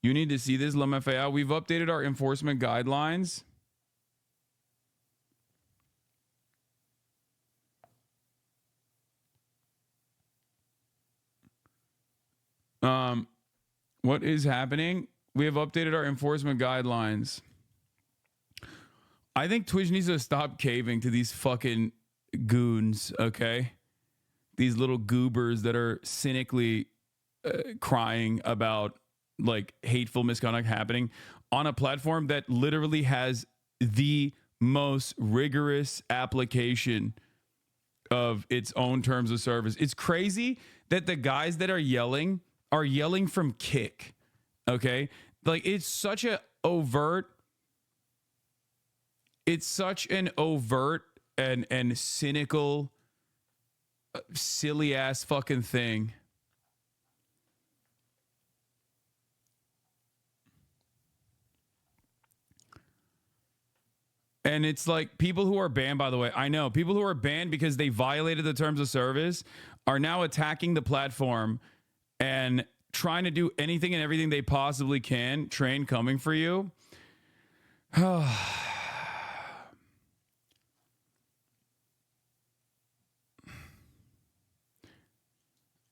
You need to see this, LMFAO. We've updated our enforcement guidelines. What is happening? We have updated our enforcement guidelines. I think Twitch needs to stop caving to these fucking goons, okay? These little goobers that are cynically crying about like hateful misconduct happening on a platform that literally has the most rigorous application of its own terms of service. It's crazy that the guys that are yelling from Kick, okay? Like it's such an overt and cynical, silly ass fucking thing. And it's like people who are banned, by the way, I know people who are banned because they violated the terms of service are now attacking the platform and trying to do anything and everything they possibly can. Train coming for you.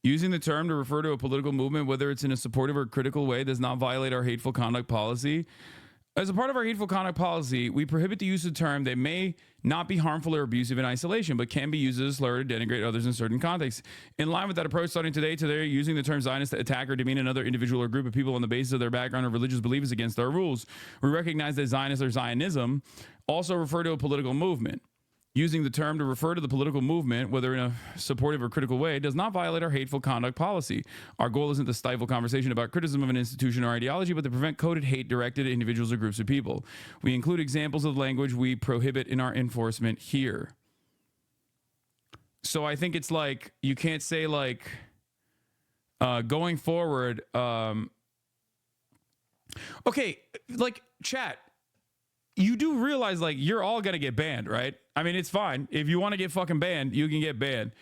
Using the term to refer to a political movement, whether it's in a supportive or critical way, does not violate our hateful conduct policy. As a part of our hateful conduct policy, we prohibit the use of the term that may not be harmful or abusive in isolation, but can be used as a slur to denigrate others in certain contexts. In line with that approach, starting today, using the term Zionist to attack or demean another individual or group of people on the basis of their background or religious belief is against our rules. We recognize that Zionist or Zionism also refer to a political movement. Using the term to refer to the political movement, whether in a supportive or critical way, does not violate our hateful conduct policy. Our goal isn't to stifle conversation about criticism of an institution or ideology, but to prevent coded hate directed at individuals or groups of people. We include examples of language we prohibit in our enforcement here. So I think it's like, you can't say like, going forward, okay, like chat, you do realize like you're all going to get banned, right? I mean, it's fine. If you want to get fucking banned, you can get banned.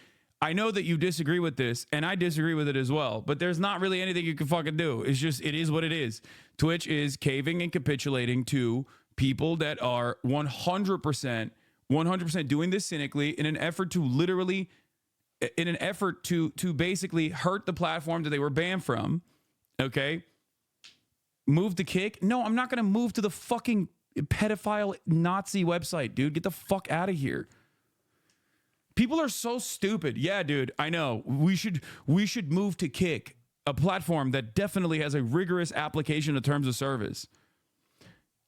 I know that you disagree with this and I disagree with it as well, but there's not really anything you can fucking do. It's just, it is what it is. Twitch is caving and capitulating to people that are 100% doing this cynically in an effort to basically hurt the platform that they were banned from. Okay. Move to Kick. No, I'm not going to move to the fucking pedophile Nazi website, dude. Get the fuck out of here. People are so stupid. Yeah, dude, I know. We should move to Kick, a platform that definitely has a rigorous application of terms of service.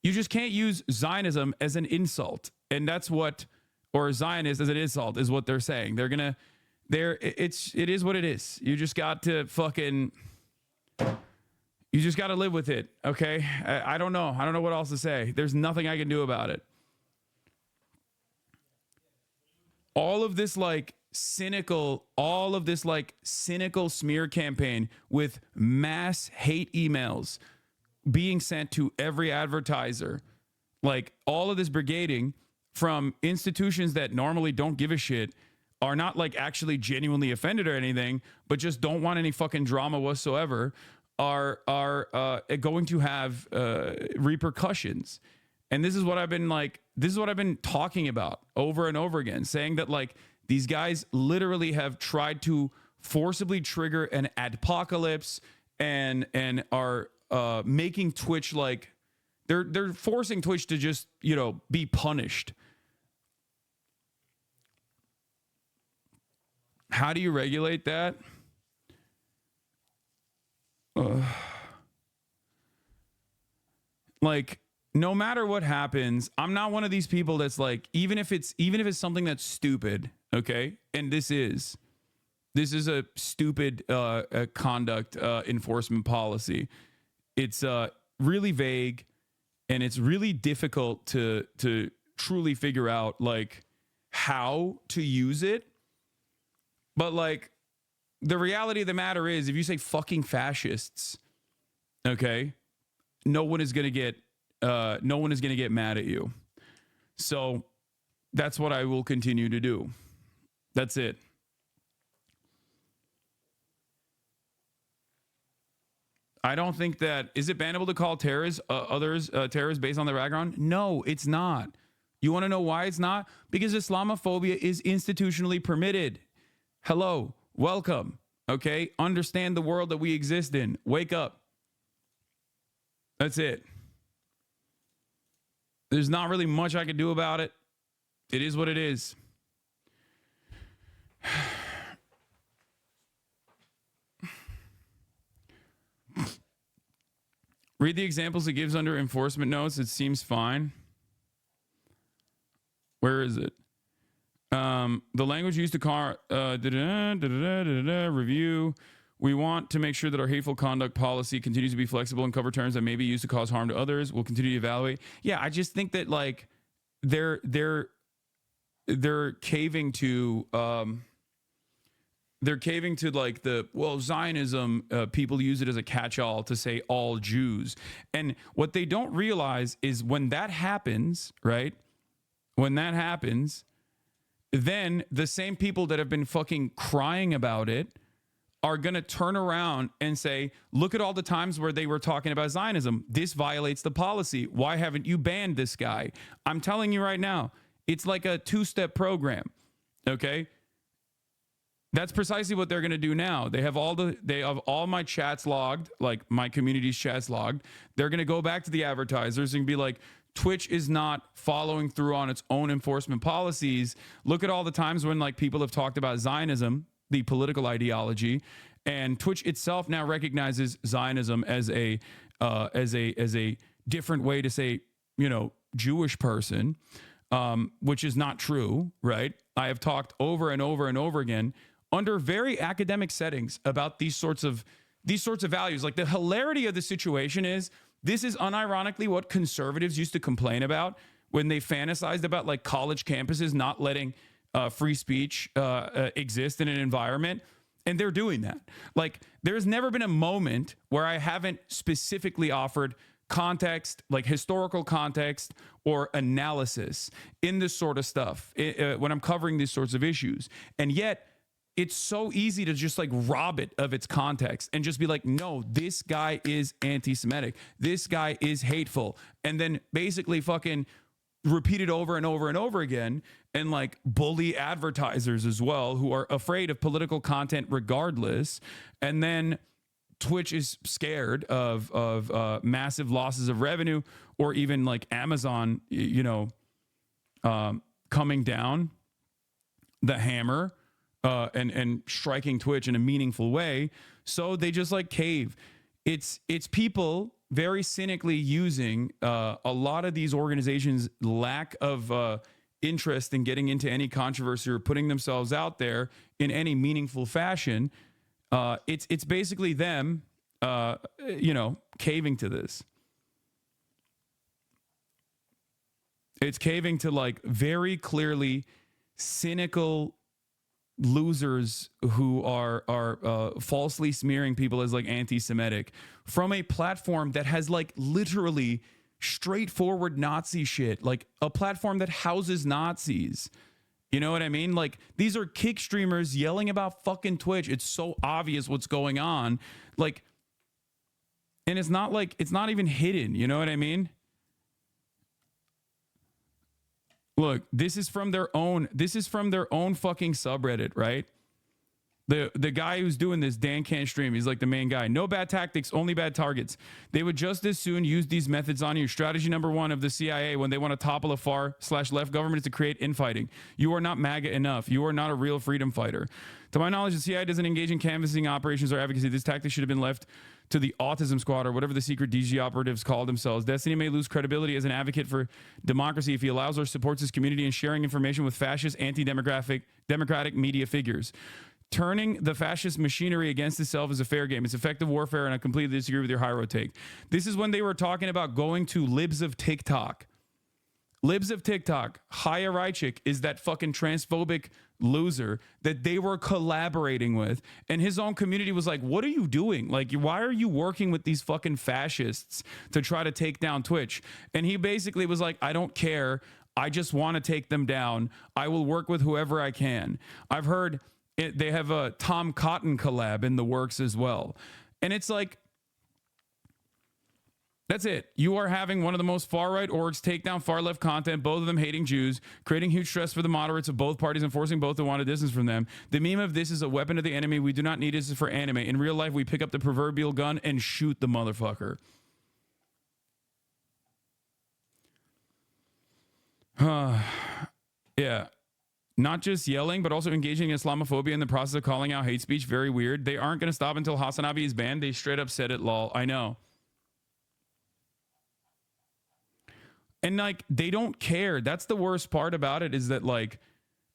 You just can't use Zionism as an insult. And that's what, or Zionist as an insult is what they're saying. It is what it is. You just got to fucking, you just got to live with it, okay? I don't know. I don't know what else to say. There's nothing I can do about it. All of this cynical smear campaign with mass hate emails being sent to every advertiser, like all of this brigading from institutions that normally don't give a shit, are not like actually genuinely offended or anything, but just don't want any fucking drama whatsoever, are going to have repercussions. And this is what I've been talking about over and over again, saying that like these guys literally have tried to forcibly trigger an adpocalypse and are making Twitch like they're forcing Twitch to just, you know, be punished. How do you regulate that? Like, no matter what happens, I'm not one of these people that's like, even if it's something that's stupid, okay? And this is a stupid conduct enforcement policy. It's really vague, and it's really difficult to truly figure out like how to use it. But like, the reality of the matter is, if you say fucking fascists, okay, no one is gonna get mad at you. So that's what I will continue to do. That's it. I don't think that, is it bannable to call terrorists, others terrorists based on their background? No, it's not. You want to know why it's not? Because Islamophobia is institutionally permitted. Hello, welcome. Okay, understand the world that we exist in. Wake up. That's it. There's not really much I can do about it. It is what it is. Read the examples it gives under enforcement notes. It seems fine. Where is it? The language used to call review. We want to make sure that our hateful conduct policy continues to be flexible and cover terms that may be used to cause harm to others. We'll continue to evaluate. Yeah, I just think that like they're caving to like Zionism, people use it as a catch-all to say all Jews. And what they don't realize is when that happens, right? When that happens, then the same people that have been fucking crying about it are going to turn around and say, look at all the times where they were talking about Zionism. This violates the policy. Why haven't you banned this guy? I'm telling you right now, it's like a two-step program, okay? That's precisely what they're going to do now. They have all my chats logged, like my community's chats logged. They're going to go back to the advertisers and be like, Twitch is not following through on its own enforcement policies. Look at all the times when like people have talked about Zionism, the political ideology, and Twitch itself now recognizes Zionism as a different way to say, Jewish person, which is not true, right? I have talked over and over and over again under very academic settings about these sorts of values. Like the hilarity of the situation is this is unironically what conservatives used to complain about when they fantasized about like college campuses not letting free speech exist in an environment. And they're doing that. Like there's never been a moment where I haven't specifically offered context, like historical context or analysis in this sort of stuff when I'm covering these sorts of issues. And yet it's so easy to just like rob it of its context and just be like, no, this guy is anti-Semitic. This guy is hateful. And then basically fucking repeat it over and over and over again and like bully advertisers as well who are afraid of political content regardless. And then Twitch is scared of massive losses of revenue or even like Amazon, coming down the hammer and striking Twitch in a meaningful way. So they just like cave. It's people very cynically using a lot of these organizations' lack of interest in getting into any controversy or putting themselves out there in any meaningful fashion. It's basically them, caving to this. It's caving to like very clearly cynical losers who are falsely smearing people as like anti-Semitic from a platform that has like literally straightforward Nazi shit, like a platform that houses Nazis. You know what I mean? Like these are kick streamers yelling about fucking Twitch. It's so obvious what's going on. Like, and it's not like, it's not even hidden. You know what I mean? Look, this is from their own fucking subreddit, right? The guy who's doing this, Dan Can't Stream, he's like the main guy. No bad tactics, only bad targets. They would just as soon use these methods on you. Strategy number one of the CIA when they want to topple a far/left government is to create infighting. You are not MAGA enough. You are not a real freedom fighter. To my knowledge, the CIA doesn't engage in canvassing operations or advocacy. This tactic should have been left to the Autism Squad or whatever the secret DG operatives call themselves. Destiny may lose credibility as an advocate for democracy if he allows or supports his community in sharing information with fascist, democratic media figures. Turning the fascist machinery against itself is a fair game. It's effective warfare, and I completely disagree with your high road take. This is when they were talking about going to libs of TikTok. Libs of TikTok, Chaya Raichik is that fucking transphobic loser that they were collaborating with. And his own community was like, what are you doing? Like, why are you working with these fucking fascists to try to take down Twitch? And he basically was like, I don't care. I just want to take them down. I will work with whoever I can. I've heard they have a Tom Cotton collab in the works as well. And it's like, That's it. You are having one of the most far-right orgs take down far-left content, both of them hating Jews, creating huge stress for the moderates of both parties and forcing both to want a distance from them. The meme of this is a weapon of the enemy. We do not need this for anime. In real life, we pick up the proverbial gun and shoot the motherfucker. Yeah. Not just yelling, but also engaging in Islamophobia in the process of calling out hate speech. Very weird. They aren't going to stop until Hasanabi is banned. They straight up said it, lol. I know. And like they don't care. That's the worst part about it, is that like,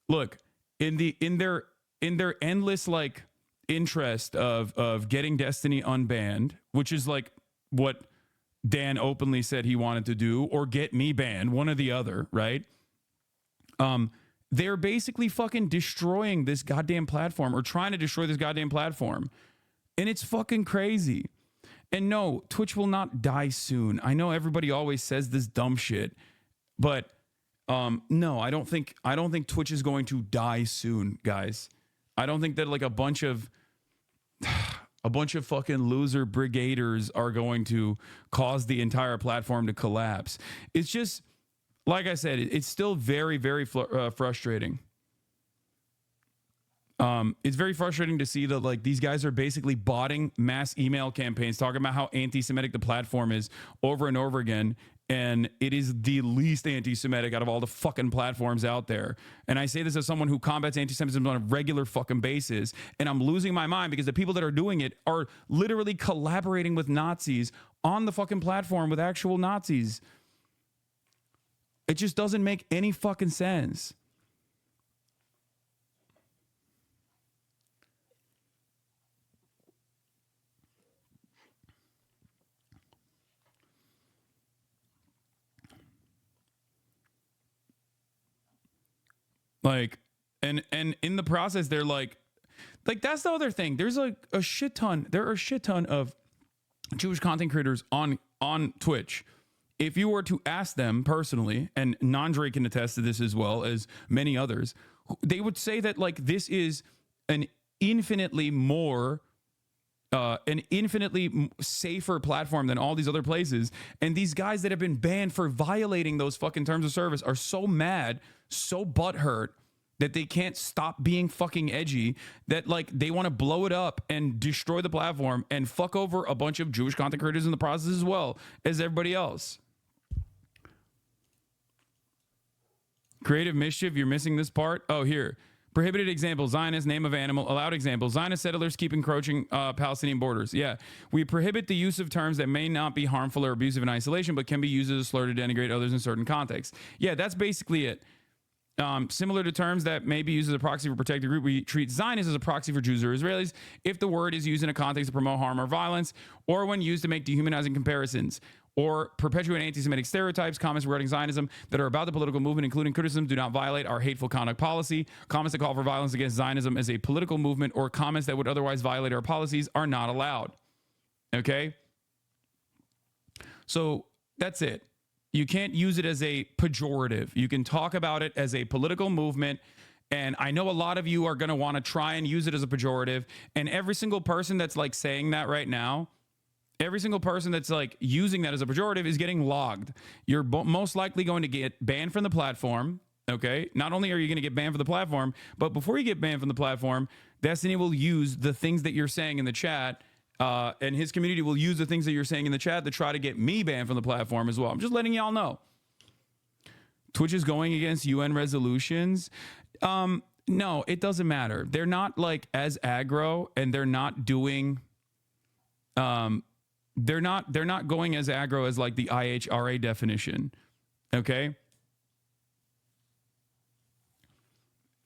look, in their endless like interest of getting Destiny unbanned, which is like what Dan openly said he wanted to do, or get me banned, one or the other, right? They're basically fucking destroying this goddamn platform, or trying to destroy this goddamn platform. And it's fucking crazy. And no, Twitch will not die soon. I know everybody always says this dumb shit, but no, I don't think Twitch is going to die soon, guys. I don't think that like a bunch of fucking loser brigaders are going to cause the entire platform to collapse. It's just, like I said, it's still very, very frustrating. It's very frustrating to see that like these guys are basically botting mass email campaigns talking about how anti-Semitic the platform is over and over again. And it is the least anti-Semitic out of all the fucking platforms out there. And I say this as someone who combats anti-Semitism on a regular fucking basis. And I'm losing my mind because the people that are doing it are literally collaborating with Nazis on the fucking platform with actual Nazis. It just doesn't make any fucking sense. Like, and in the process, they're like that's the other thing. There's like a shit ton. There are a shit ton of Jewish content creators on Twitch. If you were to ask them personally, and Nandre can attest to this as well as many others, they would say that like this is an infinitely safer platform than all these other places. And these guys that have been banned for violating those fucking terms of service are so mad, so butthurt, that they can't stop being fucking edgy, that like they want to blow it up and destroy the platform and fuck over a bunch of Jewish content creators in the process as well as everybody else. Creative mischief, you're missing this part. Oh, here. Prohibited example, Zionist, name of animal. Allowed example, Zionist settlers keep encroaching Palestinian borders. Yeah, we prohibit the use of terms that may not be harmful or abusive in isolation, but can be used as a slur to denigrate others in certain contexts. Yeah, that's basically it. Similar to terms that may be used as a proxy for protected group, we treat Zionists as a proxy for Jews or Israelis if the word is used in a context to promote harm or violence, or when used to make dehumanizing comparisons, or perpetuate anti-Semitic stereotypes. Comments regarding Zionism that are about the political movement, including criticism, do not violate our hateful conduct policy. Comments that call for violence against Zionism as a political movement, or comments that would otherwise violate our policies, are not allowed. Okay? So that's it. You can't use it as a pejorative. You can talk about it as a political movement. And I know a lot of you are going to want to try and use it as a pejorative. And every single person that's like saying that right now, every single person that's like using that as a pejorative is getting logged. You're most likely going to get banned from the platform. Okay. Not only are you going to get banned from the platform, but before you get banned from the platform, Destiny will use the things that you're saying in the chat. And his community will use the things that you're saying in the chat to try to get me banned from the platform as well. I'm just letting y'all know. Twitch is going against UN resolutions. No, it doesn't matter. They're not like as aggro, and they're not doing. They're not going as aggro as like the IHRA definition. Okay.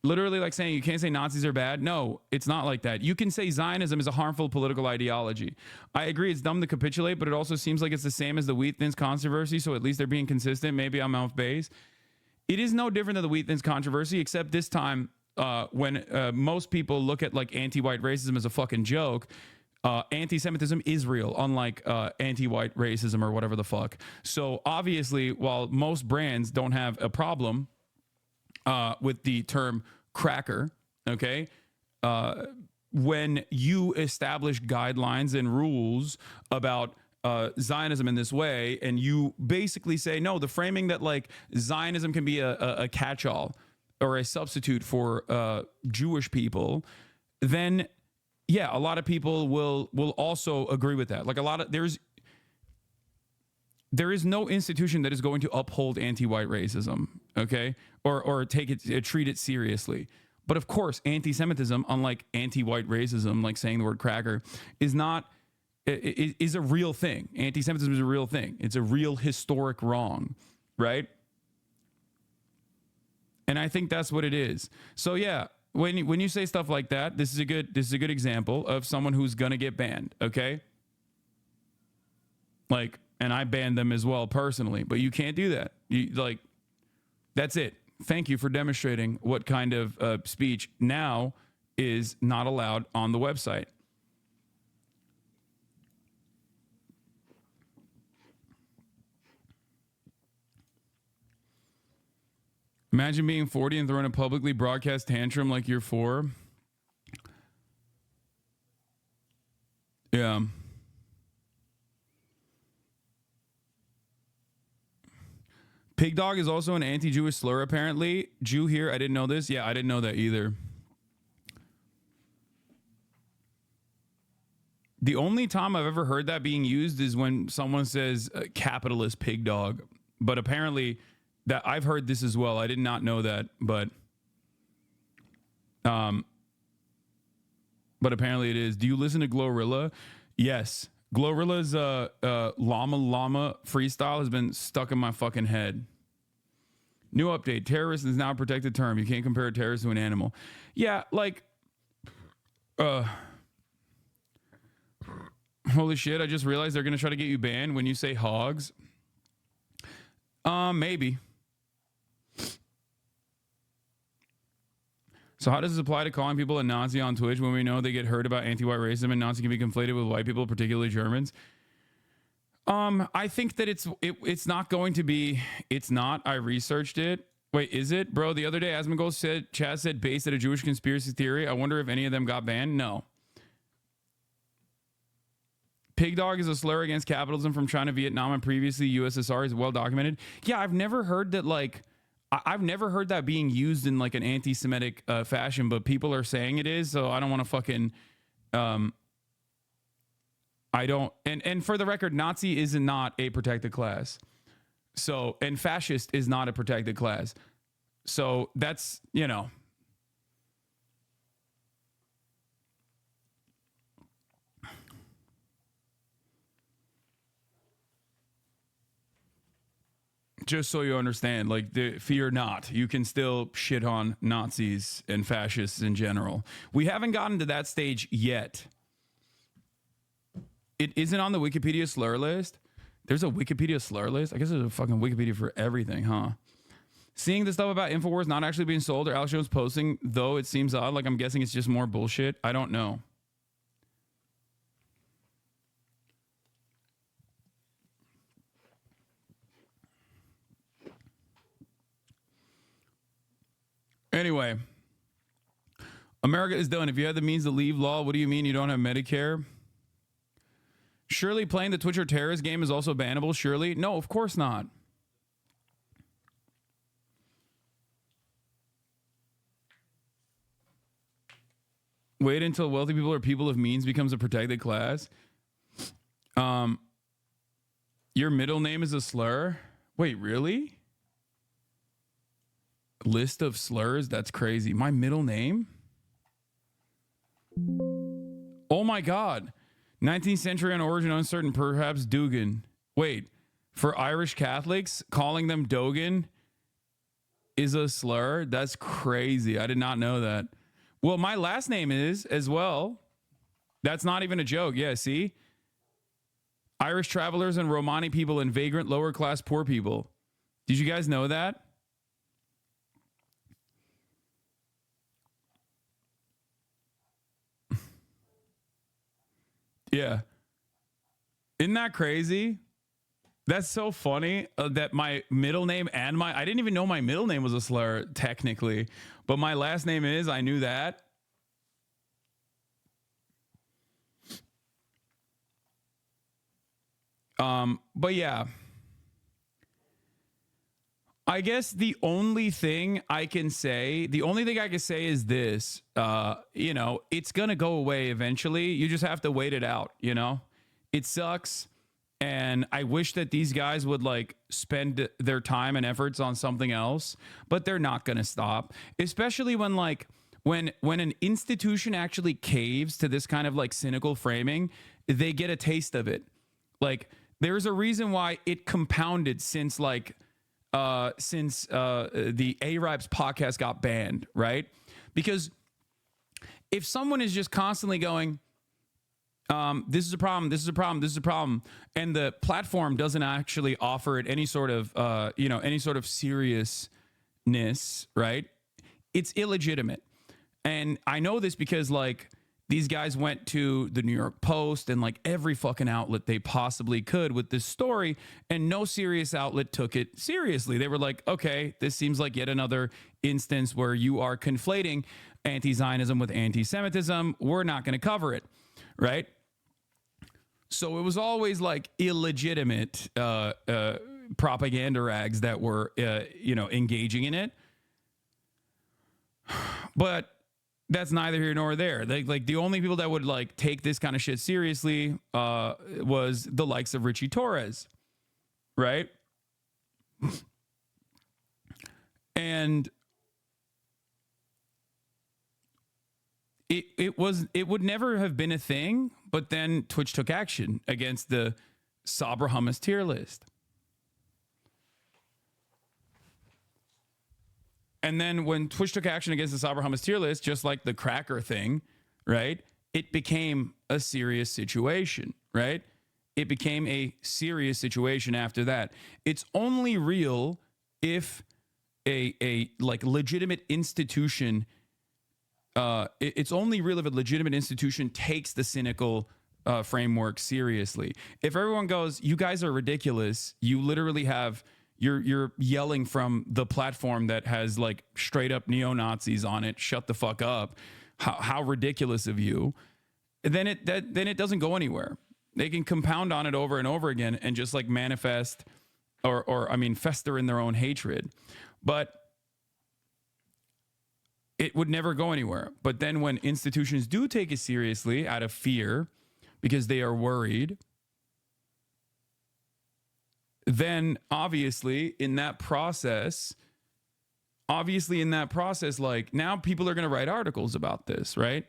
Literally like saying you can't say Nazis are bad. No, it's not like that. You can say Zionism is a harmful political ideology. I agree it's dumb to capitulate, but it also seems like it's the same as the wheat thins controversy, so at least they're being consistent. Maybe I'm off base. It is no different than the wheat thins controversy, except this time when most people look at like anti-white racism as a fucking joke, anti-Semitism is real, unlike anti-white racism or whatever the fuck. So obviously, while most brands don't have a problem with the term cracker, okay? When you establish guidelines and rules about Zionism in this way, and you basically say, no, the framing that like Zionism can be a catch-all or a substitute for Jewish people, then yeah, a lot of people will also agree with that. Like a lot of there is no institution that is going to uphold anti-white racism, okay, or treat it seriously. But of course, anti-Semitism, unlike anti-white racism, like saying the word cracker, is a real thing. Anti-Semitism is a real thing. It's a real historic wrong, right? And I think that's what it is. So yeah, when you say stuff like that, this is a good example of someone who's gonna get banned. Okay, like, and I banned them as well personally, but you can't do that. That's it. Thank you for demonstrating what kind of speech now is not allowed on the website. Imagine being 40 and throwing a publicly broadcast tantrum like you're 4. Yeah. Pig dog is also an anti-Jewish slur, apparently. Jew here, I didn't know this. Yeah, I didn't know that either. The only time I've ever heard that being used is when someone says capitalist pig dog. But apparently that I've heard this as well. I did not know that, but apparently it is. Do you listen to Glorilla? Yes. Glorilla's llama llama freestyle has been stuck in my fucking head. New update. Terrorist is now a protected term. You can't compare a terrorist to an animal. Yeah, like holy shit, I just realized they're gonna try to get you banned when you say hogs. Maybe. So how does this apply to calling people a Nazi on Twitch when we know they get heard about anti-white racism and Nazi can be conflated with white people, particularly Germans? I think that it's not going to be. It's not. I researched it. Wait, is it, bro? The other day, Asmongold said Chaz said based at a Jewish conspiracy theory. I wonder if any of them got banned. No. Pig dog is a slur against capitalism from China, Vietnam, and previously USSR is well documented. Yeah, I've never heard that. Like, I've never heard that being used in like an anti-Semitic fashion, but people are saying it is. So I don't want to fucking. I don't. And for the record, Nazi is not a protected class. So, and fascist is not a protected class. So that's, you know. Just so you understand, like, fear not. You can still shit on Nazis and fascists in general. We haven't gotten to that stage yet. It isn't on the Wikipedia slur list. There's a Wikipedia slur list. I guess there's a fucking Wikipedia for everything, huh? Seeing the stuff about InfoWars not actually being sold or Alex Jones posting, though it seems odd, like I'm guessing it's just more bullshit. I don't know. Anyway, America is done. If you have the means to leave law, what do you mean you don't have Medicare? Surely playing the Twitch or terrorist game is also bannable, surely? No, of course not. Wait until wealthy people or people of means becomes a protected class. Your middle name is a slur? Wait, really? List of slurs? That's crazy. My middle name? Oh my God. 19th century on origin uncertain, perhaps Dugan. Wait, for Irish Catholics, calling them Dogan is a slur? That's crazy. I did not know that. Well, my last name is as well. That's not even a joke. Yeah, see? Irish travelers and Romani people and vagrant lower class poor people. Did you guys know that? Yeah. Isn't that crazy? That's so funny that my middle name and I didn't even know my middle name was a slur technically, but my last name is, I knew that. But yeah, I guess the only thing I can say is this, it's going to go away eventually. You just have to wait it out, It sucks. And I wish that these guys would like spend their time and efforts on something else, but they're not going to stop, especially when when an institution actually caves to this kind of like cynical framing, they get a taste of it. Like there's a reason why it compounded since the A-Ripes podcast got banned, right? Because if someone is just constantly going, this is a problem, this is a problem, this is a problem, and the platform doesn't actually offer it any sort of seriousness, right? It's illegitimate. And I know this because like these guys went to the New York Post and like every fucking outlet they possibly could with this story, and no serious outlet took it seriously. They were like, okay, this seems like yet another instance where you are conflating anti-Zionism with anti-Semitism. We're not going to cover it, right? So it was always like illegitimate propaganda rags that were, engaging in it. But that's neither here nor there. Like the only people that would like take this kind of shit seriously was the likes of Richie Torres, right? And it would never have been a thing, but then Twitch took action against the Sabra Hummus tier list. And then when Twitch took action against the Sabra Hummus tier list, just like the cracker thing, right? It became a serious situation, right? It became a serious situation after that. It's only real if a like legitimate institution, it's only real if a legitimate institution takes the cynical framework seriously. If everyone goes, you guys are ridiculous, you literally have... You're yelling from the platform that has like straight up neo-Nazis on it. Shut the fuck up. How ridiculous of you. Then it doesn't go anywhere. They can compound on it over and over again and just like manifest or fester in their own hatred. But it would never go anywhere. But then when institutions do take it seriously out of fear because they are worried, then obviously in that process, like now people are going to write articles about this, right?